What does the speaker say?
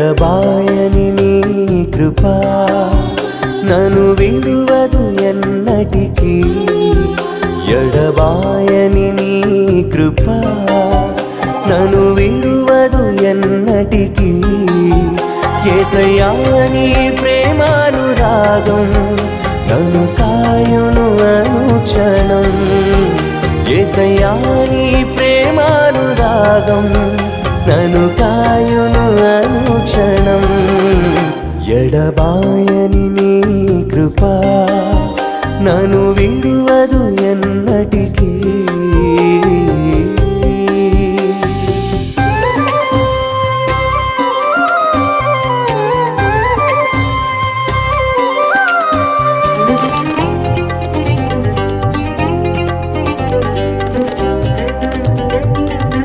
ఎడబాయని నీ కృపా నన్ను విడువదు ఎన్నటికీ ఎడబాయని నీ కృపా నన్ను విడువదు ఎన్నటికీ యేసయ్యా నీ ప్రేమానురాగం నన్ను కాయును అనుక్షణం యేసయ్యా నీ ప్రేమానురాగం నన్ను కాయును అనుక్షణం ఎడబాయని నీ కృపా నన్ను విడువదు